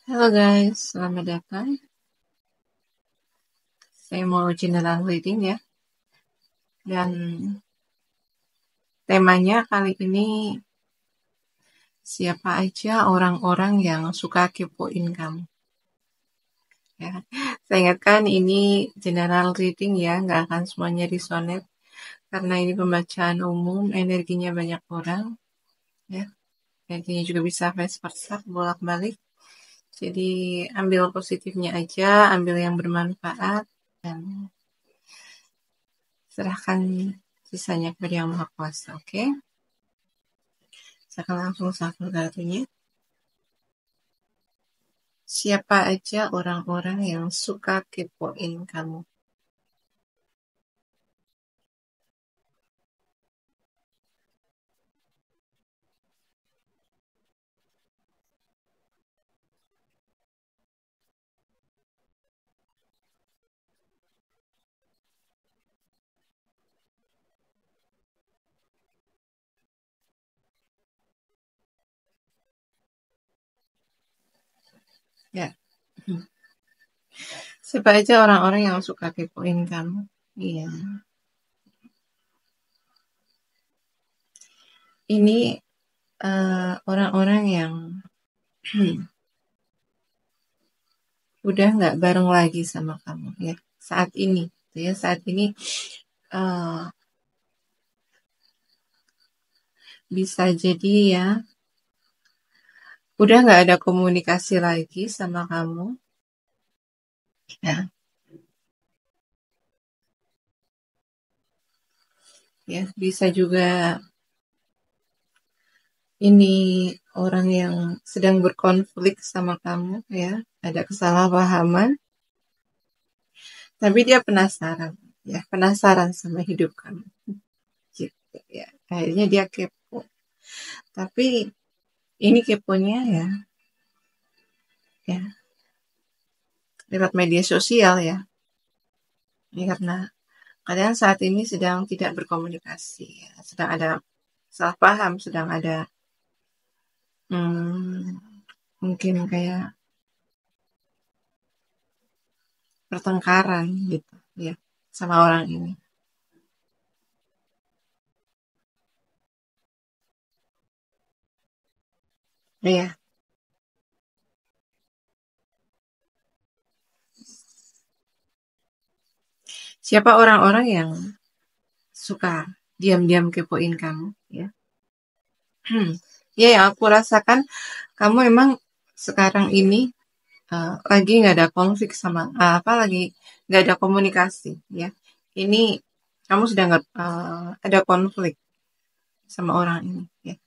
Halo guys, selamat datang. Saya mau general reading ya. Dan temanya kali ini, siapa aja orang-orang yang suka kepoin kamu. Ya. Saya ingatkan ini general reading ya, nggak akan semuanya resonate. Karena ini pembacaan umum, energinya banyak orang. Ya. Energinya juga bisa vice versa, bolak-balik. Jadi ambil positifnya aja, ambil yang bermanfaat, dan serahkan sisanya kepada Yang Maha Kuasa, oke? Saya akan langsung shuffle kartunya. Siapa aja orang-orang yang suka kepoin kamu? Ya, siapa aja orang-orang yang suka kepoin kamu? Iya, ini orang-orang yang udah nggak bareng lagi sama kamu ya. Saat ini, ya saat ini uh, bisa jadi ya, udah nggak ada komunikasi lagi sama kamu. Ya, ya bisa juga ini orang yang sedang berkonflik sama kamu ya, ada kesalahpahaman, tapi dia penasaran, ya penasaran sama hidup kamu, gitu ya. Akhirnya dia kepo, tapi ini keponya ya lewat media sosial ya. Ini karena kalian saat ini sedang tidak berkomunikasi, ya. Sedang ada salah paham, sedang ada hmm, mungkin kayak pertengkaran gitu ya sama orang ini. Iya, siapa orang-orang yang suka diam-diam kepoin kamu ya? Ya, yang aku rasakan kamu emang sekarang ini lagi nggak ada konflik sama apa lagi nggak ada komunikasi ya. Ini kamu sedang ada konflik sama orang ini ya.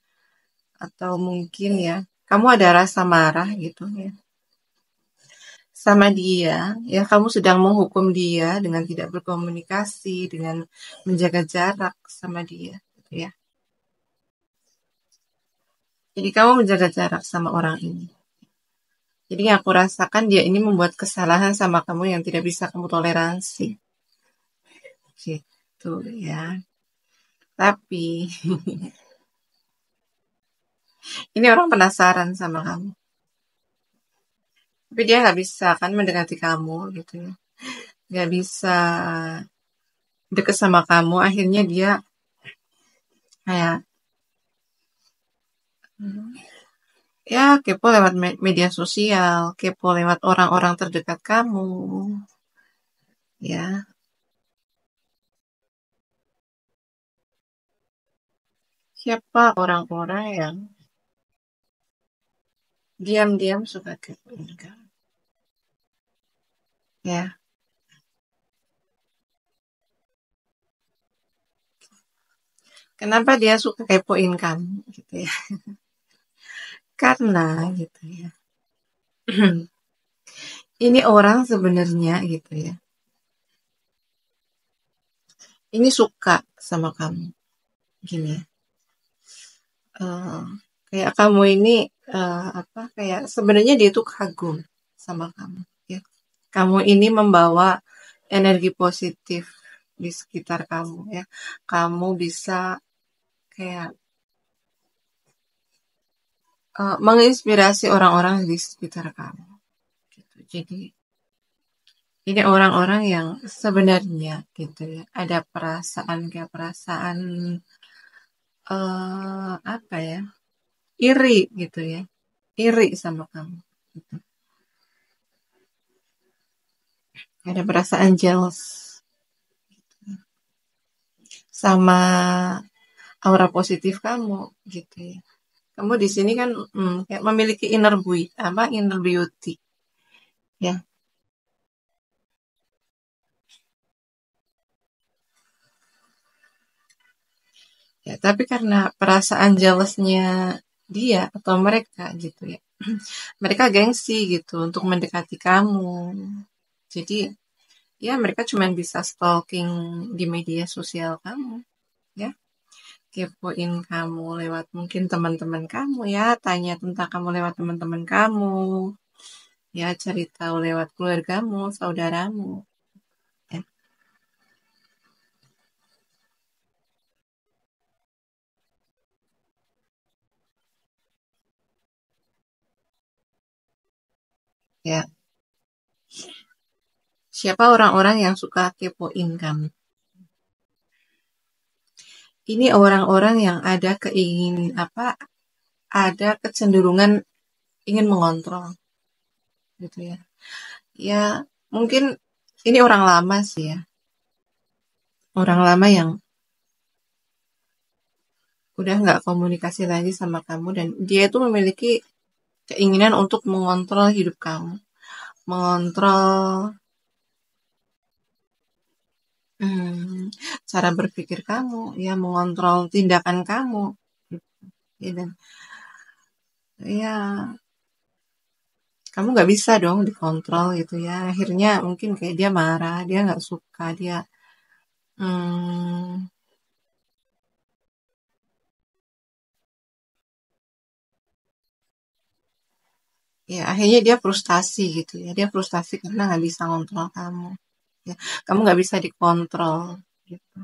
Atau mungkin ya kamu ada rasa marah gitu ya sama dia ya, kamu sedang menghukum dia dengan tidak berkomunikasi, dengan menjaga jarak sama dia gitu ya. Jadi kamu menjaga jarak sama orang ini. Jadi yang aku rasakan dia ini membuat kesalahan sama kamu yang tidak bisa kamu toleransi. Gitu ya. Tapi ini orang penasaran sama kamu. Tapi dia nggak bisa kan mendekati kamu gitu ya. Nggak bisa deket sama kamu. Akhirnya dia kayak ya kepo lewat media sosial, kepo lewat orang-orang terdekat kamu. Ya, siapa orang-orang yang diam-diam suka kepoin kamu? Ya, kenapa dia suka kepoin kamu gitu ya? Karena gitu ya. Ini orang sebenarnya gitu ya. Ini suka sama kamu. Gini ya. eh, kayak kamu ini apa kayak sebenarnya dia tuh kagum sama kamu ya. Kamu ini membawa energi positif di sekitar kamu ya. Kamu bisa kayak menginspirasi orang-orang di sekitar kamu. Gitu. Jadi ini orang-orang yang sebenarnya gitu ya ada perasaan kayak perasaan apa ya, iri gitu ya, iri sama kamu. Gitu. Ada perasaan jealous sama aura positif kamu gitu ya. Kamu di sini kan kayak memiliki inner beauty ya. Ya, tapi karena perasaan jealousnya dia atau mereka gitu ya. Mereka gengsi gitu untuk mendekati kamu. Jadi ya mereka cuma bisa stalking di media sosial kamu ya. Kepoin kamu lewat mungkin teman-teman kamu ya, tanya tentang kamu lewat teman-teman kamu. Ya, cari tahu lewat keluargamu, saudaramu. Ya, ya. Siapa orang-orang yang suka kepoin kamu? Ini orang-orang yang ada ada kecenderungan ingin mengontrol, gitu ya. Ya, mungkin ini orang lama sih ya. Orang lama yang udah nggak komunikasi lagi sama kamu dan dia itu memiliki keinginan untuk mengontrol hidup kamu, mengontrol hmm, cara berpikir kamu, ya mengontrol tindakan kamu, ya, dan ya kamu nggak bisa dong dikontrol gitu ya. Akhirnya mungkin kayak dia marah, dia nggak suka, dia hmm, ya akhirnya dia frustasi gitu ya. Dia frustasi karena nggak bisa ngontrol kamu. Ya, kamu nggak bisa dikontrol gitu.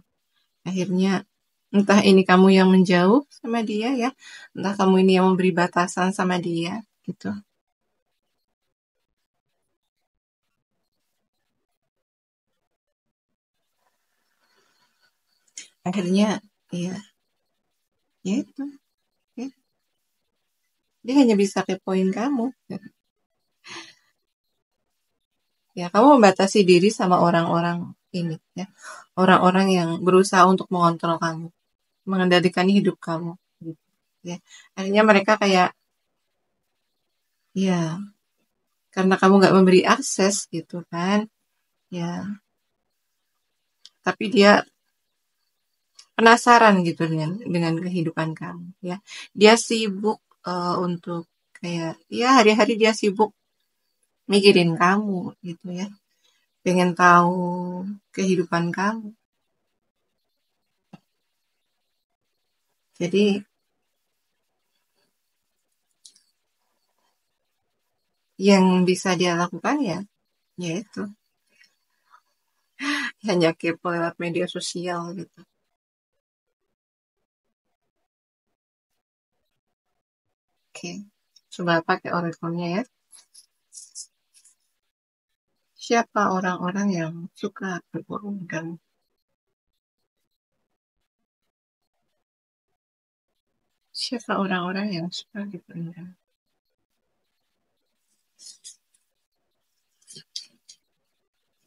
Akhirnya entah ini kamu yang menjauh sama dia ya, entah kamu ini yang memberi batasan sama dia gitu. Akhirnya ya, ya itu. Ya. Dia hanya bisa kepoin kamu. Ya, kamu membatasi diri sama orang-orang ini ya. Orang-orang yang berusaha untuk mengontrol kamu, mengendalikan hidup kamu gitu. Ya. Akhirnya mereka kayak ya, karena kamu nggak memberi akses gitu kan. Ya, tapi dia penasaran gitu dengan kehidupan kamu ya. Dia sibuk untuk kayak ya hari-hari dia sibuk mikirin kamu gitu ya. Pengen tahu kehidupan kamu. Jadi yang bisa dia lakukan ya, yaitu hanya kepo lewat media sosial gitu. Oke, coba pakai orakelnya ya. Siapa orang-orang yang suka berbohong kamu? Siapa orang-orang yang suka berbohong kamu?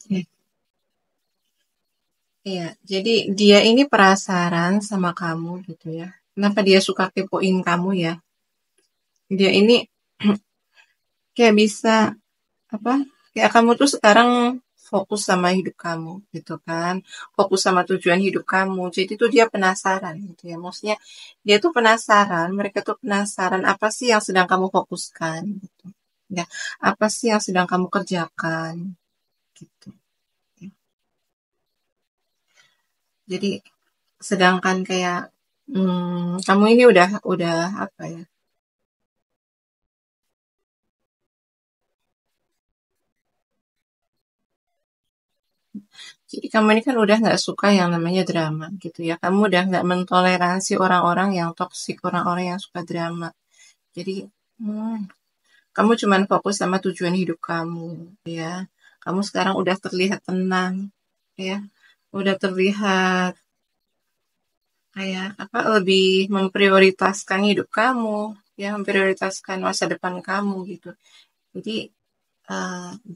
Ya, iya, jadi dia ini penasaran sama kamu gitu ya. Kenapa dia suka kepoin kamu ya? Dia ini kayak bisa apa? Kayak kamu tuh sekarang fokus sama hidup kamu gitu kan, fokus sama tujuan hidup kamu. Jadi tuh dia penasaran gitu ya. Maksudnya dia tuh penasaran, mereka tuh penasaran apa sih yang sedang kamu fokuskan gitu. Ya, apa sih yang sedang kamu kerjakan gitu. Jadi sedangkan kayak kamu ini udah apa ya? Jadi kamu ini kan udah nggak suka yang namanya drama gitu ya. Kamu udah nggak mentoleransi orang-orang yang toksik, orang-orang yang suka drama. Jadi Hmm, kamu cuman fokus sama tujuan hidup kamu, ya. Kamu sekarang udah terlihat tenang, ya. Udah terlihat kayak apa lebih memprioritaskan hidup kamu, ya, memprioritaskan masa depan kamu gitu. Jadi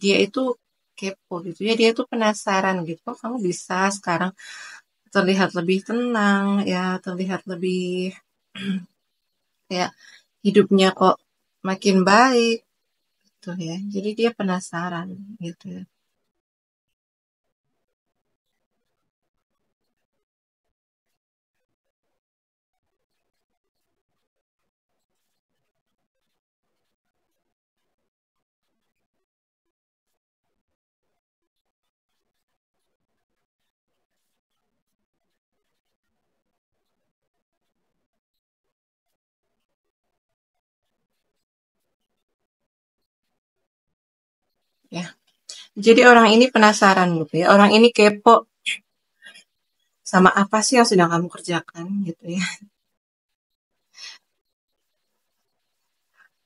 dia itu kepo gitu ya, dia itu penasaran gitu. Kok kamu bisa sekarang terlihat lebih tenang, ya, terlihat lebih kayak hidupnya kok makin baik gitu ya. Jadi dia penasaran gitu ya. Ya. Jadi orang ini penasaran gitu ya. Orang ini kepo sama apa sih yang sedang kamu kerjakan gitu ya.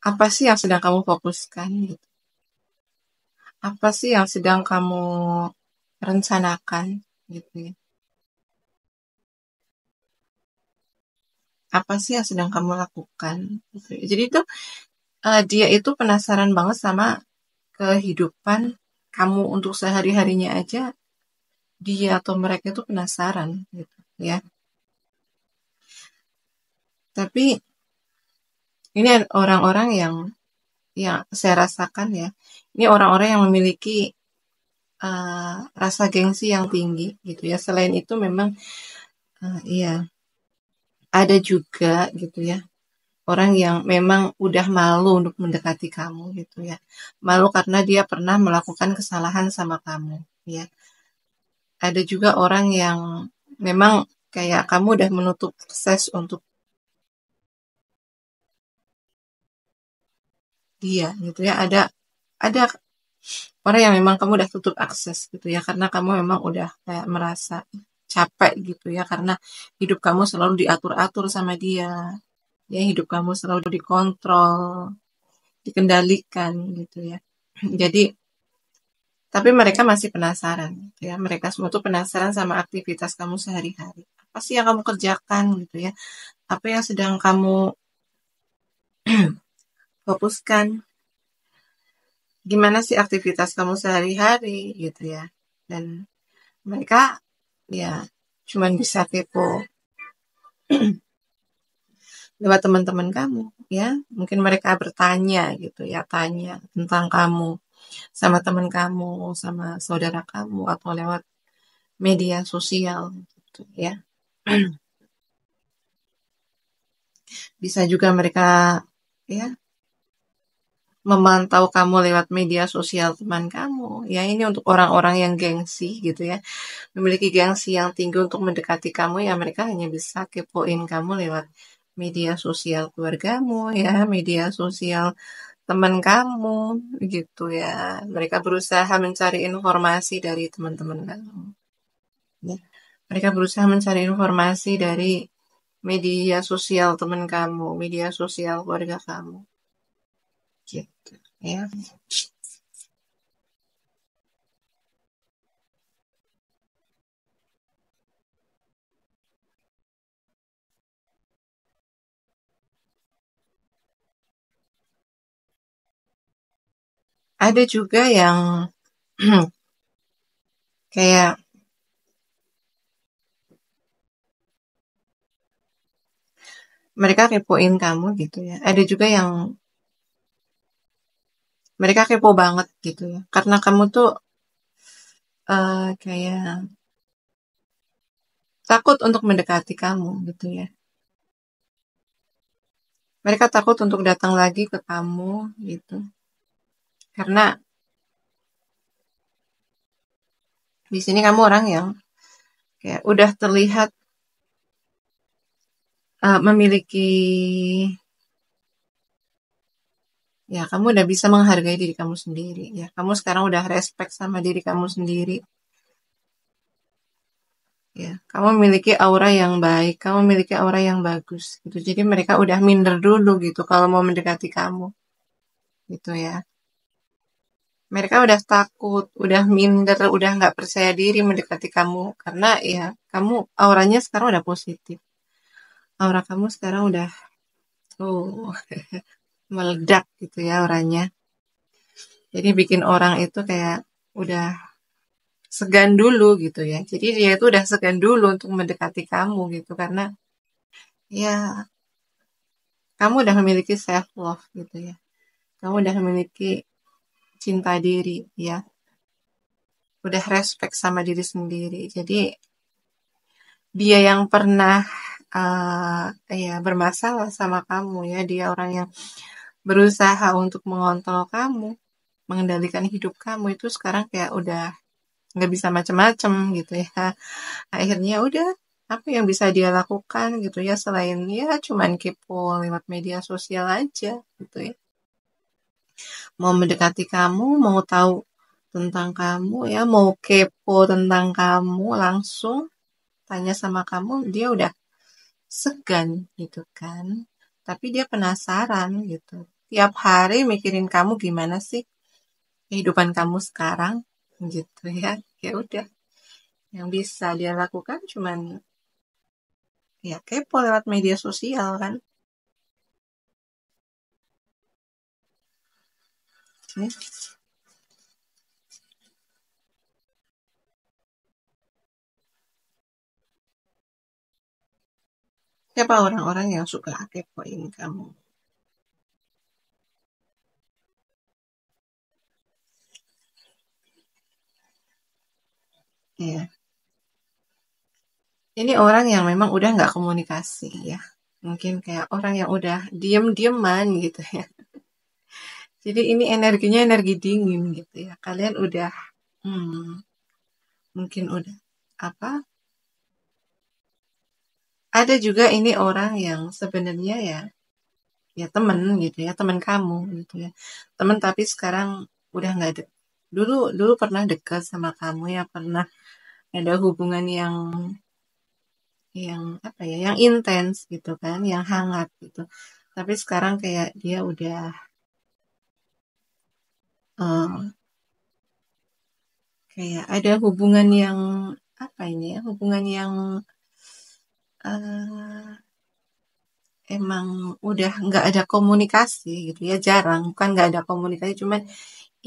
Apa sih yang sedang kamu fokuskan gitu. Apa sih yang sedang kamu rencanakan gitu ya. Apa sih yang sedang kamu lakukan gitu ya. Jadi itu dia itu penasaran banget sama kehidupan kamu untuk sehari-harinya aja. Dia atau mereka itu penasaran gitu ya. Tapi ini orang-orang yang saya rasakan ya. Ini orang-orang yang memiliki rasa gengsi yang tinggi gitu ya. Selain itu memang iya ada juga gitu ya orang yang memang udah malu untuk mendekati kamu gitu ya. Malu karena dia pernah melakukan kesalahan sama kamu ya. Ada juga orang yang memang kayak kamu udah menutup akses untuk dia gitu ya. Ada orang yang memang kamu udah tutup akses gitu ya karena kamu memang udah kayak merasa capek gitu ya karena hidup kamu selalu diatur-atur sama dia. Ya hidup kamu selalu dikontrol, dikendalikan gitu ya. Jadi tapi mereka masih penasaran gitu ya. Mereka semua tuh penasaran sama aktivitas kamu sehari-hari. Apa sih yang kamu kerjakan gitu ya? Apa yang sedang kamu fokuskan? Gimana sih aktivitas kamu sehari-hari gitu ya? Dan mereka ya cuman bisa kepo lewat teman-teman kamu ya. Mungkin mereka bertanya gitu ya, tanya tentang kamu sama teman kamu, sama saudara kamu atau lewat media sosial gitu ya. Bisa juga mereka ya memantau kamu lewat media sosial teman kamu. Ya ini untuk orang-orang yang gengsi gitu ya. Memiliki gengsi yang tinggi untuk mendekati kamu ya mereka hanya bisa kepoin kamu lewat media sosial keluargamu ya, media sosial teman kamu gitu ya. Mereka berusaha mencari informasi dari teman-teman kamu. Ya. Mereka berusaha mencari informasi dari media sosial teman kamu, media sosial keluarga kamu, gitu ya. Ada juga yang kayak mereka kepoin kamu gitu ya. Ada juga yang mereka kepo banget gitu ya. Karena kamu tuh kayak takut untuk mendekati kamu gitu ya. Mereka takut untuk datang lagi ke kamu gitu. Karena di sini kamu orang yang kayak udah terlihat memiliki ya kamu udah bisa menghargai diri kamu sendiri ya. Kamu sekarang udah respect sama diri kamu sendiri ya. Kamu memiliki aura yang baik, kamu memiliki aura yang bagus gitu. Jadi mereka udah minder dulu gitu kalau mau mendekati kamu gitu ya. Mereka udah takut, udah minder, udah nggak percaya diri mendekati kamu karena ya kamu auranya sekarang udah positif. Aura kamu sekarang udah oh meledak gitu ya auranya. Jadi bikin orang itu kayak udah segan dulu gitu ya. Jadi dia itu udah segan dulu untuk mendekati kamu gitu karena ya kamu udah memiliki self love gitu ya. Kamu udah memiliki cinta diri ya. Udah respect sama diri sendiri. Jadi dia yang pernah ya bermasalah sama kamu ya. Dia orang yang berusaha untuk mengontrol kamu, mengendalikan hidup kamu itu sekarang kayak udah nggak bisa macem-macem gitu ya. Akhirnya udah apa yang bisa dia lakukan gitu ya selain ya cuman kepo lewat media sosial aja gitu ya. Mau mendekati kamu, mau tahu tentang kamu ya, mau kepo tentang kamu langsung tanya sama kamu, dia udah segan gitu kan. Tapi dia penasaran gitu. Tiap hari mikirin kamu gimana sih kehidupan kamu sekarang gitu ya. Ya udah, yang bisa dia lakukan cuman ya kepo lewat media sosial kan. Ini siapa orang-orang yang suka kepoin kamu? Ya, ini orang yang memang udah nggak komunikasi ya. Mungkin kayak orang yang udah diem-dieman gitu ya. Jadi ini energinya energi dingin gitu ya. Kalian udah, hmm, mungkin udah apa? Ada juga ini orang yang sebenarnya ya, ya temen gitu ya, temen kamu gitu ya. Temen tapi sekarang udah nggak ada. Dulu dulu pernah dekat sama kamu ya, pernah ada hubungan yang apa ya, yang intens gitu kan, yang hangat gitu. Tapi sekarang kayak dia udah eh, kayak ada hubungan yang apa ini ya, hubungan yang eh, emang udah nggak ada komunikasi gitu ya, jarang. Bukan nggak ada komunikasi, cuman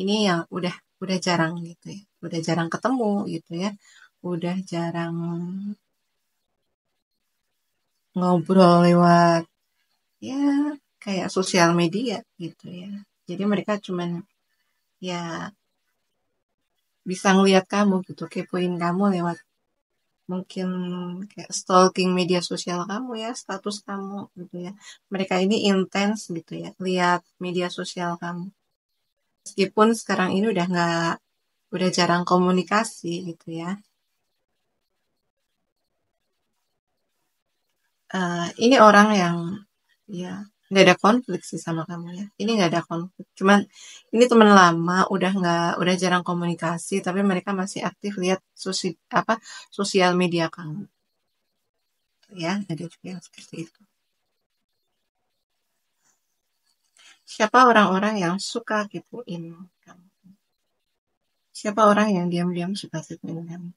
ini yang udah jarang gitu ya, udah jarang ketemu gitu ya, udah jarang ngobrol lewat ya kayak sosial media gitu ya. Jadi mereka cuman ya bisa ngelihat kamu gitu, kepoin kamu lewat mungkin kayak stalking media sosial kamu ya, status kamu gitu ya. Mereka ini intens gitu ya, lihat media sosial kamu. Meskipun sekarang ini udah jarang komunikasi gitu ya. Ini orang yang ya nggak ada konflik sih sama kamu ya. Ini nggak ada konflik. Cuman ini teman lama, udah jarang komunikasi, tapi mereka masih aktif lihat apa sosial media kamu ya. Ada juga yang seperti itu. Siapa orang-orang yang suka kepoin kamu? Siapa orang yang diam-diam suka kepoin kamu?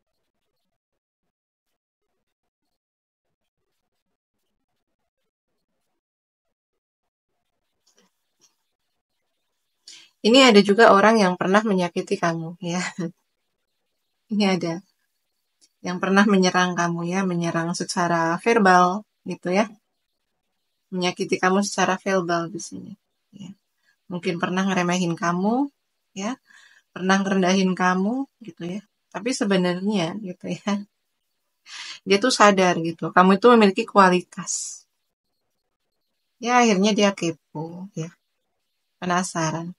Ini ada juga orang yang pernah menyakiti kamu ya. Ini ada yang pernah menyerang kamu ya, menyerang secara verbal gitu ya. Menyakiti kamu secara verbal di sini. Ya. Mungkin pernah ngeremehin kamu ya, pernah ngerendahin kamu gitu ya. Tapi sebenarnya gitu ya, dia tuh sadar gitu. Kamu itu memiliki kualitas. Ya akhirnya dia kepo ya, penasaran.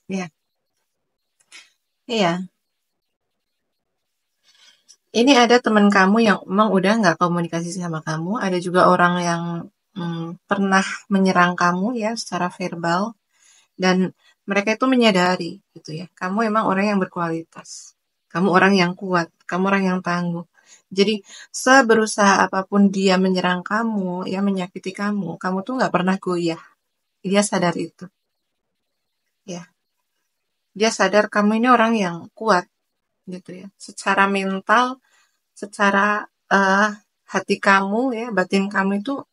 Ya, iya. Ini ada teman kamu yang emang udah nggak komunikasi sama kamu. Ada juga orang yang pernah menyerang kamu ya secara verbal, dan mereka itu menyadari gitu ya, kamu emang orang yang berkualitas, kamu orang yang kuat, kamu orang yang tangguh. Jadi seberusaha apapun dia menyerang kamu, ya menyakiti kamu tuh nggak pernah goyah. Dia sadar itu, ya. Dia sadar kamu ini orang yang kuat, gitu ya. Secara mental, secara eh, hati kamu, ya, batin kamu itu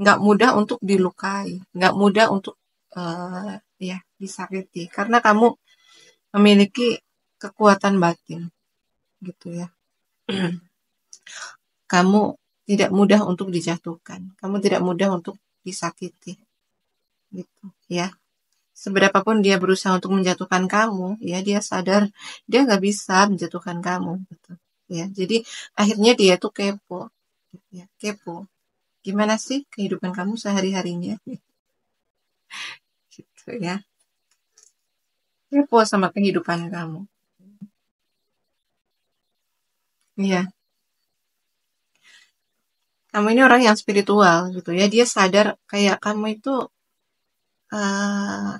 nggak mudah untuk dilukai, nggak mudah untuk ya disakiti, karena kamu memiliki kekuatan batin, gitu ya. Kamu tidak mudah untuk dijatuhkan, kamu tidak mudah untuk disakiti, gitu ya. Seberapapun dia berusaha untuk menjatuhkan kamu, ya dia sadar dia nggak bisa menjatuhkan kamu, gitu ya. Jadi akhirnya dia tuh kepo, gitu ya, kepo. Gimana sih kehidupan kamu sehari-harinya, gitu ya. Kepo sama kehidupan kamu. Iya, kamu ini orang yang spiritual, gitu ya. Dia sadar kayak kamu itu eh,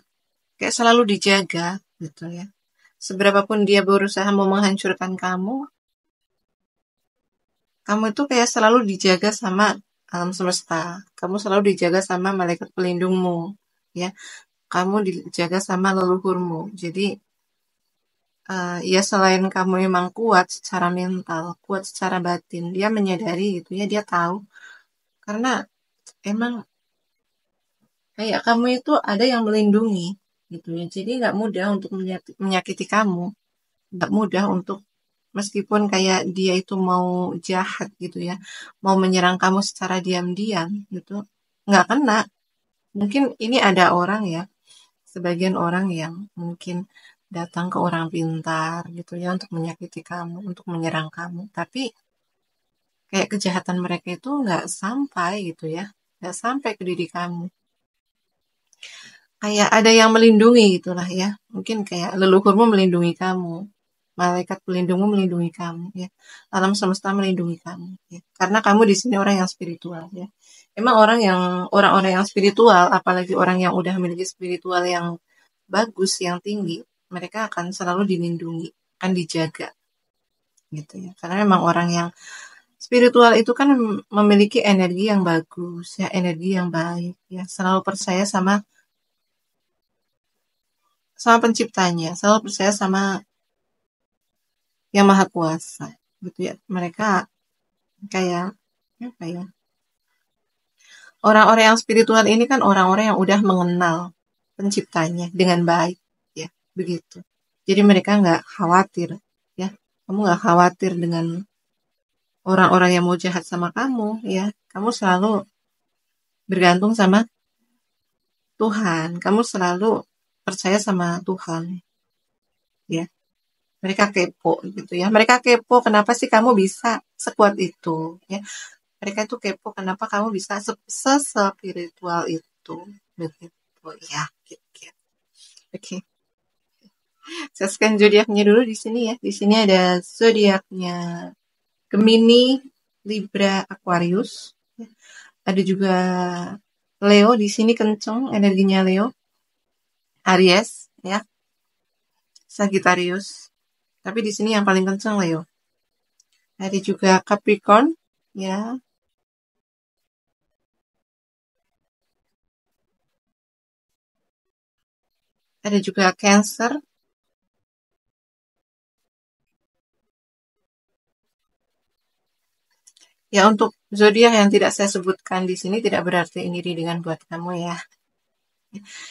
kayak selalu dijaga, gitu ya. Seberapapun dia berusaha mau menghancurkan kamu itu kayak selalu dijaga sama alam semesta. Kamu selalu dijaga sama malaikat pelindungmu, ya. Kamu dijaga sama leluhurmu. Jadi, ya selain kamu emang kuat secara mental, kuat secara batin, dia menyadari gitu ya, dia tahu. Karena emang kayak kamu itu ada yang melindungi, gitu ya. Jadi nggak mudah untuk menyakiti kamu. Nggak mudah untuk, meskipun kayak dia itu mau jahat gitu ya, mau menyerang kamu secara diam-diam gitu, nggak kena. Mungkin ini ada orang ya, sebagian orang yang mungkin datang ke orang pintar gitu ya untuk menyakiti kamu, untuk menyerang kamu. Tapi kayak kejahatan mereka itu nggak sampai gitu ya, nggak sampai ke diri kamu. Kayak ada yang melindungi gitulah ya. Mungkin kayak leluhurmu melindungi kamu, malaikat pelindungmu melindungi kamu ya, alam semesta melindungi kamu ya. Karena kamu di sini orang yang spiritual ya. Emang orang-orang yang spiritual, apalagi orang yang udah memiliki spiritual yang bagus, yang tinggi, mereka akan selalu dilindungi, akan dijaga gitu ya. Karena memang orang yang spiritual itu kan memiliki energi yang bagus ya, energi yang baik ya, selalu percaya sama sama penciptanya, selalu percaya sama yang maha kuasa gitu ya. Mereka kayak apa ya, orang-orang yang spiritual ini kan orang-orang yang udah mengenal penciptanya dengan baik ya, begitu. Jadi mereka nggak khawatir ya, kamu nggak khawatir dengan orang-orang yang mau jahat sama kamu ya. Kamu selalu bergantung sama Tuhan, kamu selalu percaya sama Tuhan ya. Mereka kepo gitu ya, mereka kepo kenapa sih kamu bisa sekuat itu ya. Mereka itu kepo kenapa kamu bisa sespiritual itu, begitu ya, gitu. Oke, saya scan zodiaknya dulu di sini ya. Di sini ada zodiaknya Gemini, Libra, Aquarius. Ada juga Leo di sini, kenceng energinya Leo. Aries ya, Sagittarius. Tapi di sini yang paling kenceng Leo. Ada juga Capricorn ya. Ada juga Cancer. Ya, untuk zodiak yang tidak saya sebutkan di sini tidak berarti ini readingan buat kamu ya.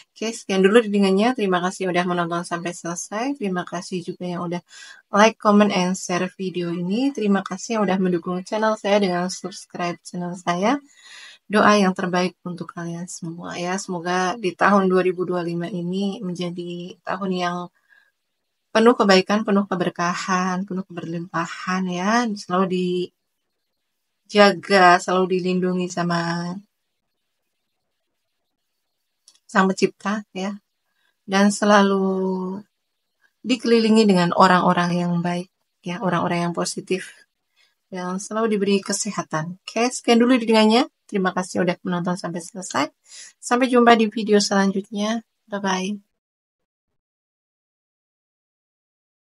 Oke, sekian dulu readingannya. Terima kasih udah menonton sampai selesai. Terima kasih juga yang udah like, comment, and share video ini. Terima kasih yang udah mendukung channel saya dengan subscribe channel saya. Doa yang terbaik untuk kalian semua ya. Semoga di tahun 2025 ini menjadi tahun yang penuh kebaikan, penuh keberkahan, penuh keberlimpahan ya. Selalu dijaga, selalu dilindungi sama Sang Pencipta ya. Dan selalu dikelilingi dengan orang-orang yang baik ya, orang-orang yang positif, yang selalu diberi kesehatan. Oke, sekian dulu dengannya. Terima kasih udah menonton sampai selesai. Sampai jumpa di video selanjutnya. Bye-bye.